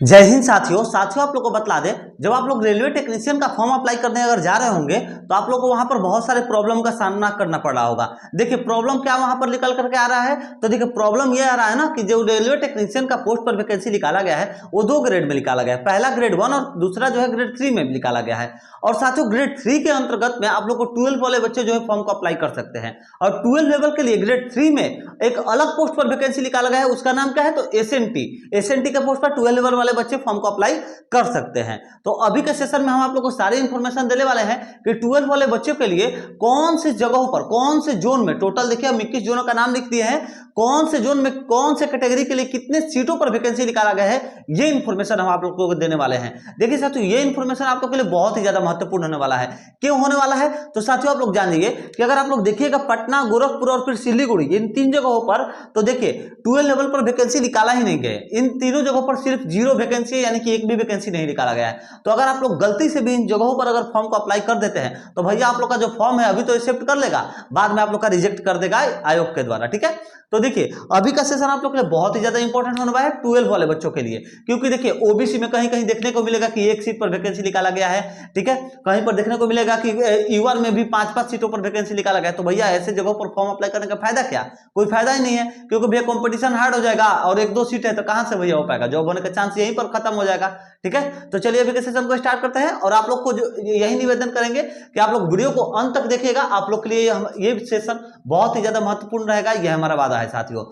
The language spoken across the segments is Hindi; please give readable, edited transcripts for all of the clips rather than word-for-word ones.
जय हिंद साथियों आप लोग को बतला दें, जब आप लोग रेलवे टेक्नीशियन का फॉर्म अप्लाई करने अगर जा रहे होंगे तो आप लोग को वहां पर बहुत सारे प्रॉब्लम का सामना करना पड़ रहा होगा। देखिए प्रॉब्लम क्या वहां पर निकल करके आ रहा है, तो देखिए प्रॉब्लम ये आ रहा है ना कि जो रेलवे टेक्नीशियन का पोस्ट पर वैकेंसी निकाला गया है वो दो ग्रेड में निकाला गया है। पहला ग्रेड 1 और दूसरा जो है ग्रेड 3 में निकाला गया है। और साथियों ग्रेड 3 के अंतर्गत में आप लोग को 12 वाले बच्चे जो है फॉर्म को अप्लाई कर सकते हैं। और 12 लेवल के लिए ग्रेड 3 में एक अलग पोस्ट पर वैकेंसी निकाला गया है, उसका नाम क्या है तो एसएनटी के पोस्ट पर 12 लेवल वाले बच्चे फॉर्म को अप्लाई कर सकते हैं। तो अभी के सेशन में हम आप लोग को सारी इंफॉर्मेशन देने वाले हैं कि 12 वाले बच्चों के लिए कौन से जगहों पर, कौन से जोन में, टोटल देखिए हम 21 जोनों का नाम लिख दिए हैं, कौन से जोन में कौन से कैटेगरी के लिए कितने सीटों पर वैकेंसी निकाला गया है, ये इंफॉर्मेशन हम आप लोगों को देने वाले हैं। देखिए साथियों ये इंफॉर्मेशन आप लोग के लिए बहुत ही ज्यादा महत्वपूर्ण होने वाला है। क्यों होने वाला है तो साथियों आप लोग जानिए कि अगर आप लोग देखिएगा पटना, गोरखपुर और फिर सिलीगुड़ी, इन तीन जगहों पर तो देखिए 12 लेवल पर वैकेंसी निकाला ही नहीं गया। इन तीनों जगहों पर सिर्फ 0 वैकेंसी है, यानी कि एक भी वैकेंसी नहीं निकाला गया है। तो अगर आप लोग गलती से भी इन जगहों पर अगर फॉर्म को अप्लाई कर देते हैं तो भैया आप लोग का जो फॉर्म है अभी तो एक्सेप्ट कर लेगा, बाद में आप लोग का रिजेक्ट कर देगा आयोग के द्वारा। ठीक है, तो देखिए अभी का सेशन आप लोग के लिए बहुत ही ज्यादा इंपॉर्टेंट होने वाला है 12 वाले बच्चों के लिए, क्योंकि देखिए ओबीसी में कहीं कहीं देखने को मिलेगा कि एक सीट पर वैकेंसी निकाला गया है। ठीक है, कहीं पर देखने को मिलेगा कि यूआर में भी 5-5 सीटों पर वैकेंसी निकाला गया है। तो भैया ऐसे जगहों पर फॉर्म अप्लाई करने का फायदा क्या, कोई फायदा ही नहीं है, क्योंकि भैया कंपटीशन हार्ड हो जाएगा और 1-2 सीट है तो कहां से भैया हो पाएगा, जॉब होने का चांस यहीं पर खत्म हो जाएगा। ठीक है, तो चलिए अभी के सेशन को स्टार्ट करते हैं और आप लोग को यही निवेदन करेंगे कि आप लोग वीडियो को अंत तक देखिएगा। आप लोग के लिए ये सेशन बहुत ही ज्यादा महत्वपूर्ण रहेगा, यह हमारा वादा है साथियों।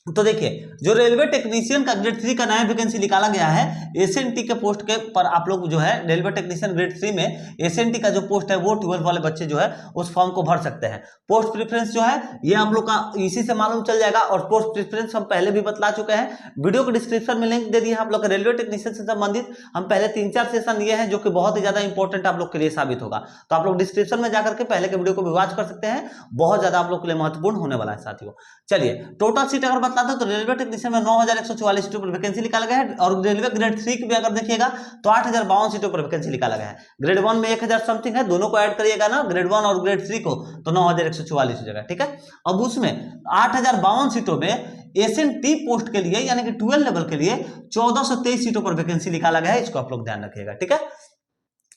तो देखिए जो रेलवे टेक्नीशियन का ग्रेड 3 का नया वैकेंसी निकाला गया है एसएनटी के पोस्ट के पर, आप लोग जो है रेलवे टेक्नीशियन ग्रेड 3 में एसएनटी का जो पोस्ट है वो 12 वाले बच्चे जो है उस फॉर्म को भर सकते हैं। पोस्ट प्रेफरेंस जो है ये आप लोग का इसी से मालूम चल जाएगा, और पोस्ट प्रेफरेंस हम पहले भी बतला चुके हैं, वीडियो को डिस्क्रिप्शन में लिंक दे दिए आप लोग रेलवे टेक्नीशियन से संबंधित हम पहले 3-4 सेशन लिए हैं जो कि बहुत ही ज्यादा इंपॉर्टेंट आप लोग के लिए साबित होगा। तो आप लोग डिस्क्रिप्शन में जाकर के पहले के वीडियो को भी वॉच कर सकते हैं, बहुत ज्यादा आप लोग के लिए महत्वपूर्ण होने वाला है साथियों। चलिए टोटल सीट अगर बतलाते हैं तो रेलवे टेक्नीशियन में 9144 सीटों पर वैकेंसी निकाला गया है, और रेलवे ग्रेड 3 की भी अगर देखिएगा तो 8052 सीटों पर वैकेंसी निकाला गया है। ग्रेड 1 में 1000 समथिंग है, दोनों को ऐड करिएगा ना ग्रेड 1 और ग्रेड 3 को तो 9144 हो जाएगा। ठीक है, अब उसमें 8052 सीटों में एसएनटी पोस्ट के लिए यानी कि 12 लेवल के लिए 1423 सीटों पर वैकेंसी निकाला गया है, इसको आप लोग ध्यान रखिएगा। ठीक है,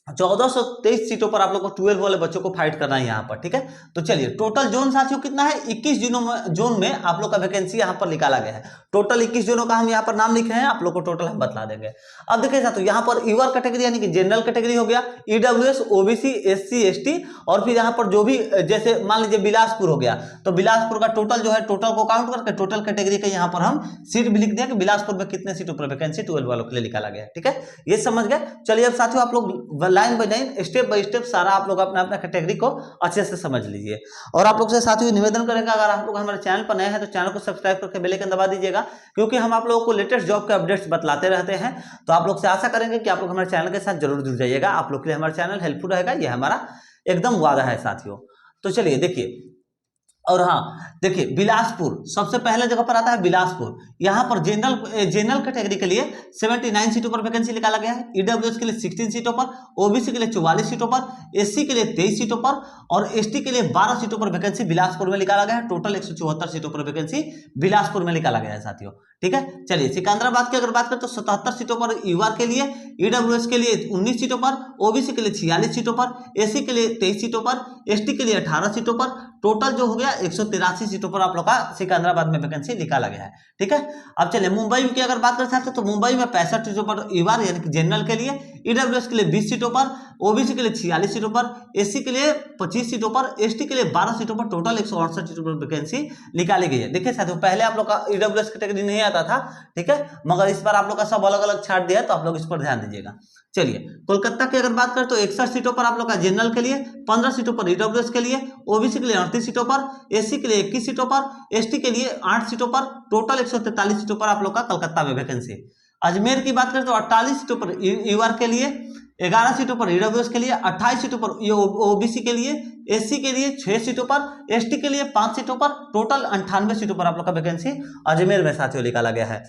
1423 सीटों पर आप लोग को 12 वाले बच्चों को फाइट करना है यहाँ पर। ठीक है, तो चलिए टोटल जोन साथियों कितना है, 21 जोन में आप लोग का वैकेंसी यहाँ पर निकाला गया है। टोटल 21 जोनों का हम यहाँ पर नाम लिखे हैं, आप लोग को टोटल हम बतला देंगे। अब देखिए साथियों यहाँ पर यूआर कैटेगरी यानी कि जनरल कैटेगरी हो गया, ईडब्ल्यूएस, ओबीसी, एससी, एसटी, और फिर यहाँ पर जो भी जैसे मान लीजिए बिलासपुर हो गया तो बिलासपुर का टोटल जो है, टोटल को काउंट करके टोटल कैटेगरी का यहाँ पर हम सीट भी लिख दिया कि बिलासपुर में कितने सीटों पर वैकेंसी 12 वालों के लिए निकाला गया है। ठीक है, ये समझ गए। चलिए अब साथियों आप लोग line by line, step by step सारा आप लोग अपना अपना कैटेगरी को अच्छे से समझ लीजिए। और आप लोग से साथियों निवेदन करेंगे, अगर आप लोग हमारे चैनल पर नए हैं तो चैनल को सब्सक्राइब करके बेल आइकन दबा दीजिएगा, क्योंकि हम आप लोगों को लेटेस्ट जॉब के अपडेट्स बतलाते रहते हैं। तो आप लोग से आशा करेंगे कि आप लोग हमारे चैनल के साथ जरूर जुड़ जाइएगा, आप लोग के लिए हमारा चैनल हेल्पफुल रहेगा, यह हमारा एकदम वादा है साथियों। तो चलिए देखिए, और हाँ देखिए बिलासपुर सबसे पहले जगह पर आता है बिलासपुर। यहाँ पर जनरल कैटेगरी के लिए 79 सीटों पर वैकेंसी निकाला गया है, ईडब्ल्यूएस के लिए 16 सीटों पर, ओबीसी के लिए 44 सीटों पर, एससी के लिए 23 सीटों पर और एसटी के लिए 12 सीटों पर वैकेंसी बिलासपुर में निकाला गया है। टोटल 174 सीटों पर वैकेंसी बिलासपुर में निकाला गया है साथियों। ठीक है, चलिए सिकंदराबाद की अगर बात करें तो 77 सीटों पर यूआर के लिए, ईडब्ल्यूएस के लिए 19 सीटों पर, ओबीसी के लिए 46 सीटों पर, एससी के लिए 23 सीटों पर, एसटी के लिए 18 सीटों पर, टोटल जो हो गया 183 सीटों पर आप लोग का सिकंदराबाद में वैकेंसी निकाला गया है। ठीक है, अब चलिए मुंबई की अगर बात करते हैं तो मुंबई में 65 सीटों पर यूआर यानी कि जनरल के लिए, ईडब्ल्यूएस के लिए 20 सीटों पर, ओबीसी के लिए 46 सीटों पर, एससी के लिए 25 सीटों पर, एसटी के लिए 12 सीटों पर, टोटल 168 सीटों पर वैकेंसी निकाली गई है। देखिए साथियों पहले आप लोग का ईडब्ल्यूएस कैटेगरी नहीं आता था, ठीक है, मगर इस बार आप लोग का सब अलग अलग छाट दिया है, तो आप लोग इस पर ध्यान दीजिएगा। चलिए कोलकाता की अगर बात करें तो 61 सीटों पर आप लोग का जनरल के लिए, 15 सीटों पर ईडब्ल्यूएस के लिए, ओबीसी के लिए 38 सीटों पर, एससी के लिए 21 सीटों पर, एसटी के लिए 8 सीटों पर, टोटल 143 सीटों पर आप लोग का कलकत्ता में वैकेंसी। अजमेर की बात करें तो 48 सीटों पर यूआर के लिए, 11 सीटों पर ईडब्ल्यूएस के लिए, 28 सीटों पर ओबीसी के लिए, एससी के लिए 6 सीटों पर, एसटी के लिए 5 सीटों पर, टोटल 98 सीटों पर आप लोग का वैकेंसी अजमेर में साथियों निकाला गया है।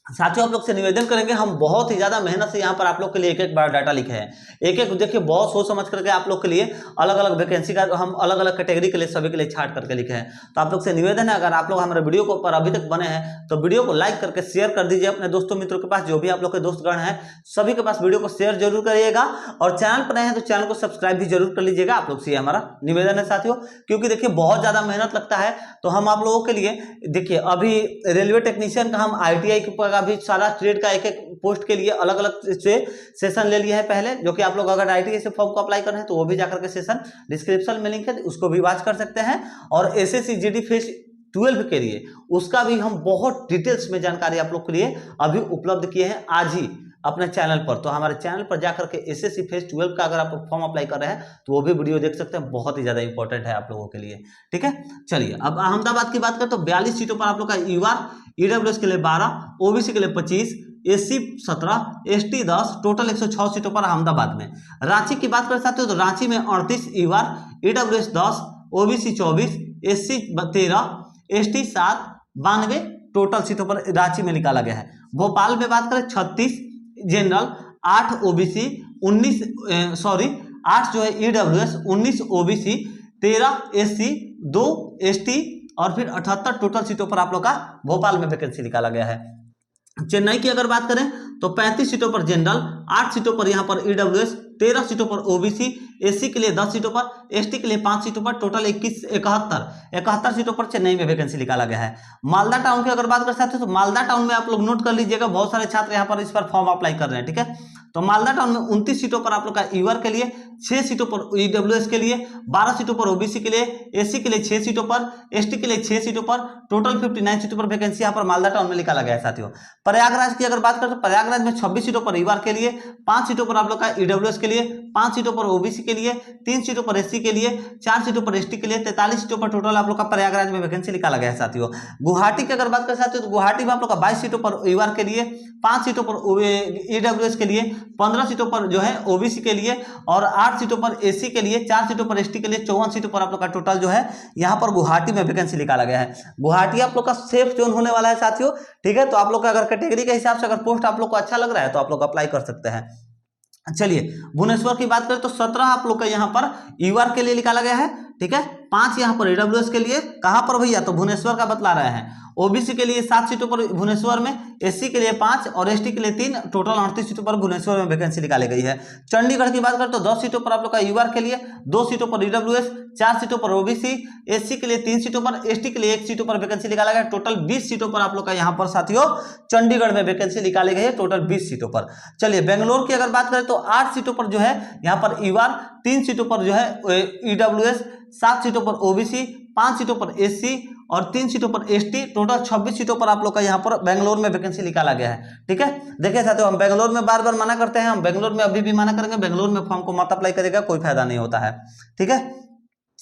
साथियों आप लोग से निवेदन करेंगे, हम बहुत ही ज्यादा मेहनत से यहाँ पर आप लोग के लिए एक एक बायोडाटा लिखे हैं, एक एक देखिए बहुत सोच समझ करके आप लोग के लिए अलग अलग वैकेंसी का हम अलग अलग कैटेगरी के लिए सभी के लिए छाट करके लिखे हैं। तो आप लोग से निवेदन है, अगर आप लोग हमारे वीडियो को पर अभी तक बने हैं तो वीडियो को लाइक करके शेयर कर दीजिए अपने दोस्तों मित्रों के पास, जो भी आप लोग के दोस्तगण हैं सभी के पास वीडियो को शेयर जरूर करिएगा, और चैनल पर नए हैं तो चैनल को सब्सक्राइब भी जरूर कर लीजिएगा। आप लोग से हमारा निवेदन है साथियों, क्योंकि देखिए बहुत ज्यादा मेहनत लगता है। तो हम आप लोगों के लिए देखिए अभी रेलवे टेक्नीशियन का हम ITI का भी सारा ट्रेड का एक एक पोस्ट के लिए अलग अलग से सेशन ले लिया है पहले, जो कि आप लोग अगर ITI से फॉर्म को अप्लाई कर रहे हैं तो वो भी जाकर के सेशन डिस्क्रिप्शन में लिंक है, उसको भी वॉच कर सकते हैं। और SSC GD फेज 12 के लिए उसका भी हम बहुत डिटेल्स में जानकारी आप लोग के लिए अभी उपलब्ध किए हैं आज ही अपने चैनल पर। तो हमारे चैनल पर जाकर के SSC फेज 12 का अगर आप फॉर्म अप्लाई कर रहे हैं तो वो भी वीडियो देख सकते हैं, बहुत ही ज्यादा इंपॉर्टेंट है आप लोगों के लिए। ठीक है, चलिए अब अहमदाबाद की बात करें तो 42 सीटों पर आप लोग का UR EWS के लिए 12, OBC के लिए 25, SC 17, ST 10, टोटल 106 सीटों पर अहमदाबाद में। रांची की बात कर सकते हो तो रांची में 38 UR EWS 10, OBC 24, SC 13, ST 7, 92 total सीटों पर रांची में निकाला गया है। भोपाल में बात करें 36 जनरल, 8 OBC, 8 जो है EWS, 19 OBC, 13 SC, 2 ST और फिर 78 टोटल सीटों पर आप लोग का भोपाल में वैकेंसी निकाला गया है। चेन्नई की अगर बात करें तो 35 सीटों पर जनरल, 8 सीटों पर यहाँ पर EWS, 13 सीटों पर OBC, SC के लिए 10 सीटों पर, ST के लिए 5 सीटों पर, टोटल 71 सीटों पर चेन्नई में वैकेंसी निकाला गया है। मालदा टाउन की अगर बात कर सकते हैं तो मालदा टाउन में आप लोग नोट कर लीजिएगा, बहुत सारे छात्र यहाँ पर इस पर फॉर्म अप्लाई कर रहे हैं। ठीक है, तो मालदा टाउन में 29 सीटों पर आप लोग का UR के लिए, 6 सीटों पर EWS के लिए, 12 सीटों पर OBC के लिए, SC के लिए 6 सीटों पर, ST के लिए 6 सीटों पर, टोटल 59 सीटों पर वैकेंसी यहाँ पर मालदा टाउन में निकाला गया है साथियों। प्रयागराज की अगर बात करें तो प्रयागराज में 26 सीटों पर UR के लिए, 5 सीटों पर आप लोग का EWS के लिए, 5 सीटों पर OBC के लिए, 3 सीटों पर SC के लिए, 4 सीटों पर ST के लिए, 43 सीटों पर टोटल आप लोग का प्रयागराज में वैकेंसी निकाला गया है साथियों। गुवाहाटी की अगर बात कर सकते हो तो गुवाहाटी में आप लोग का 22 सीटों पर UR के लिए, 5 सीटों पर EWS के लिए, 15 सीटों पर जो है OBC के लिए और 8 सीटों पर SC के लिए, 4 सीटों पर ST के लिए, 54 सीटों पर आप लोग का टोटल जो है यहाँ पर गुवाहाटी में वैकेंसी निकाला गया है। गुवाहाटी आप लोग का सेफ जोन होने वाला है साथियों। ठीक है, तो आप लोग का अगर कैटेगरी के हिसाब से अगर पोस्ट आप लोग को अच्छा लग रहा है तो आप लोग अप्लाई कर सकते हैं। चलिए भुवनेश्वर की बात करें तो 17 आप लोग का यहाँ पर UR के लिए निकाला गया है। ठीक है, 5 यहाँ पर EWS के लिए, कहां पर भैया तो भुवनेश्वर का बतला रहे हैं। OBC के लिए 7 सीटों पर भुवनेश्वर में, SC के लिए 5 और ST के लिए 3, टोटल 38 सीटों पर भुवनेश्वर में वैकेंसी निकाली गई है। चंडीगढ़ की बात करें तो 10 सीटों पर आप लोग का UR के लिए, 2 सीटों पर EWS, 4 सीटों पर OBC, SC के लिए 3 सीटों पर, ST के लिए 1 सीटों पर वैकेंसी निकाला गया। टोटल 20 सीटों पर आप लोग का यहाँ पर साथियों चंडीगढ़ में वैकेंसी निकाली गई है, टोटल 20 सीटों पर। चलिए बेंगलोर की अगर बात करें तो 8 सीटों पर जो है यहाँ पर UR, 3 सीटों पर जो है EWS, 7 सीटों पर OBC, 5 सीटों पर SC और 3 सीटों पर ST, टोटल 26 सीटों पर आप लोग का यहाँ पर बेंगलोर में वैकेंसी निकाला गया है। ठीक है, देखिए साथियों हम बेंगलोर में बार बार मना करते हैं, हम बेंगलोर में अभी भी मना करेंगे, बेंगलोर में फॉर्म को मत अप्लाई करेगा, कोई फायदा नहीं होता है। ठीक है,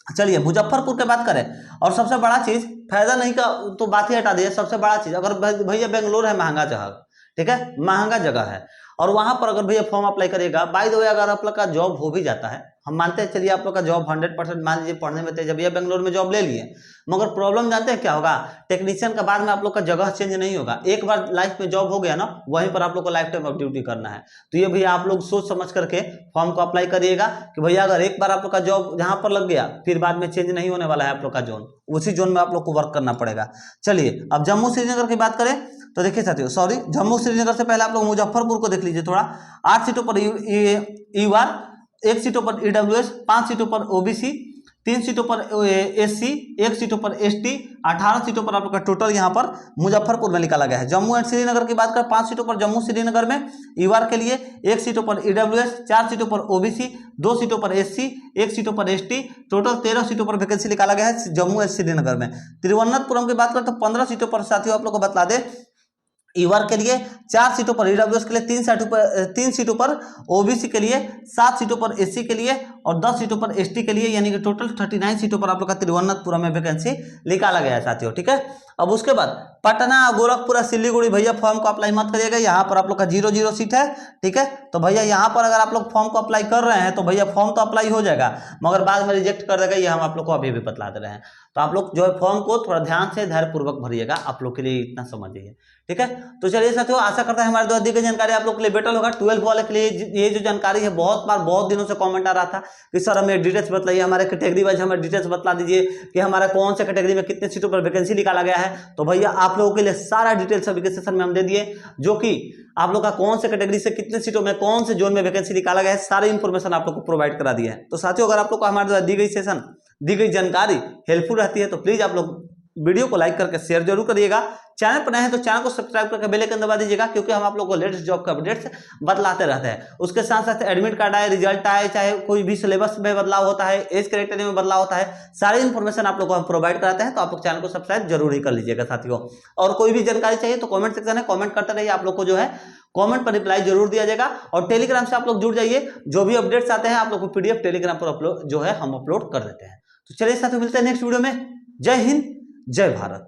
चलिए मुजफ्फरपुर की बात करें और सबसे बड़ा चीज, फायदा नहीं का तो बात ही हटा दिए, सबसे बड़ा चीज अगर भैया बेंगलोर है महंगा जगह, ठीक है महंगा जगह है, और वहां पर अगर भैया फॉर्म अप्लाई करेगा, बाय द वे अगर आप लोग का जॉब हो भी जाता है, हम मानते हैं चलिए आप लोग का जॉब 100% मान लीजिए पढ़ने में तेज, भैया बेंगलोर में जॉब ले लिए, मगर प्रॉब्लम जानते हैं क्या होगा, टेक्नीशियन का बाद में आप लोग का जगह चेंज नहीं होगा। एक बार लाइफ में जॉब हो गया ना, वहीं पर आप लोग को लाइफ टाइम ऑफ ड्यूटी करना है। तो ये भैया आप लोग सोच समझ करके फॉर्म को अप्लाई करिएगा कि भैया अगर एक बार आप लोग का जॉब जहां पर लग गया, फिर बाद में चेंज नहीं होने वाला है आप लोग का जोन, उसी जोन में आप लोग को वर्क करना पड़ेगा। चलिए अब जम्मू श्रीनगर की बात करें तो देखिए साथियों, जम्मू श्रीनगर से पहले आप लोग मुजफ्फरपुर को देख लीजिए थोड़ा। 8 सीटों पर UR, 1 सीटों पर EWS, 5 सीटों पर OBC, 3 सीटों पर SC, 1 सीटों पर ST, 18 सीटों पर आप लोग का टोटल यहाँ पर मुजफ्फरपुर में निकाला गया है। जम्मू एंड श्रीनगर की बात करें, 5 सीटों पर जम्मू श्रीनगर में UR के लिए, 1 सीटों पर EWS, 4 सीटों पर OBC, 2 सीटों पर SC, 1 सीटों पर ST, टोटल 13 सीटों पर वैकेंसी निकाला गया है जम्मू एंड श्रीनगर में। तिरुवनंतपुरम की बात करें तो 15 सीटों पर साथियों आप लोग को बता दें UR के लिए, 4 सीटों पर EWS के लिए, 3 सीटों पर OBC के लिए, 7 सीटों पर SC के लिए और 10 सीटों पर एसटी के लिए, यानी कि टोटल 39 सीटों पर आप लोग का तिरुवनंतपुरम में वैकेंसी निकाला गया है साथियों। ठीक है, अब उसके बाद पटना, गोरखपुर, सिलीगुड़ी भैया फॉर्म को अप्लाई मत करिएगा, यहाँ पर आप लोग का 0-0 सीट है। ठीक है, तो भैया यहाँ पर अगर आप लोग फॉर्म को अप्लाई कर रहे हैं तो भैया फॉर्म तो अप्लाई हो जाएगा, मगर बाद में रिजेक्ट कर देगा, ये हम आप लोग को अभी भी बतला दे रहे हैं। तो आप लोग जो है फॉर्म को थोड़ा ध्यान से धैर्यपूर्वक भरिएगा, आप लोग के लिए इतना समझ जाइए। ठीक है, तो चलिए साथियों, आशा करता है हमारे द्वारा दी गई जानकारी आप लोग के लिए बेटर होगा। 12 वाले के लिए ये जो जानकारी है, बहुत बार बहुत दिनों से कमेंट आ रहा था कि सर हमें डिटेल्स बताइए, हमारे कैटेगरी वाइज हमें डिटेल्स बता दीजिए कि हमारा कौन से कैटेगरी में कितने सीटों पर वैकेंसी निकाला गया है। तो भैया आप लोगों के लिए सारा डिटेल्स अभी के सेशन में हम दे दिए, जो कि आप लोग का कौन से कैटेगरी से कितने सीटों में कौन से जोन में वैकेंसी निकाला गया है, सारी इंफॉर्मेशन आप लोग को प्रोवाइड करा दिया है। तो साथियों, अगर आप लोग को हमारे द्वारा दी गई सेशन, दी गई जानकारी हेल्पफुल रहती है तो प्लीज आप लोग वीडियो को लाइक करके शेयर जरूर करिएगा। चैनल पर नए हैं तो चैनल को सब्सक्राइब करके बेल आइकन दबा दीजिएगा, क्योंकि हम आप लोगों को लेटेस्ट जॉब के अपडेट्स बतलाते रहते हैं। उसके साथ साथ एडमिट कार्ड आए, रिजल्ट आए, चाहे कोई भी सिलेबस में बदलाव होता है, एज क्राइटेरिया में बदलाव होता है, सारी इन्फॉर्मेशन आप लोग को हम प्रोवाइड कराते हैं। तो आप लोग चैनल को सब्सक्राइब जरूर ही कर लीजिएगा साथियों। और कोई भी जानकारी चाहिए तो कॉमेंट सेक्शन है, कॉमेंट करते रहिए, आप लोग को जो है कमेंट पर रिप्लाई जरूर दिया जाएगा। और टेलीग्राम से आप लोग जुड़ जाइए, जो भी अपडेट्स आते हैं आप लोग को पीडीएफ टेलीग्राम पर अपलोड जो है हम अपलोड कर देते हैं। तो चलिए साथियों, मिलते हैं नेक्स्ट वीडियो में। जय हिंद, जय भारत।